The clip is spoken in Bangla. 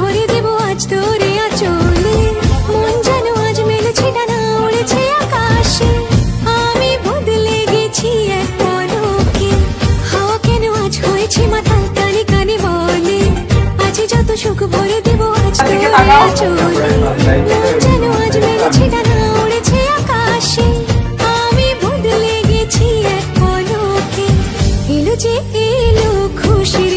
ভরে দেব আজ তোরে আঁচলে। মন যেন আজ মেলেছে ডানা, উড়েছে আকাশে। আমি বদলে গেছি এক পলকে, হাওয়া কেন আজ হয়েছে মাতাল, কানে কানে বলে আজ যত সুখ ভরে দেব আজ তোরে আঁচলে। মন যেন আজ মেলেছে ডানা, উড়েছে আকাশে। আমি বদলে গেছি এক পলকে, এলো যে এলো খুশির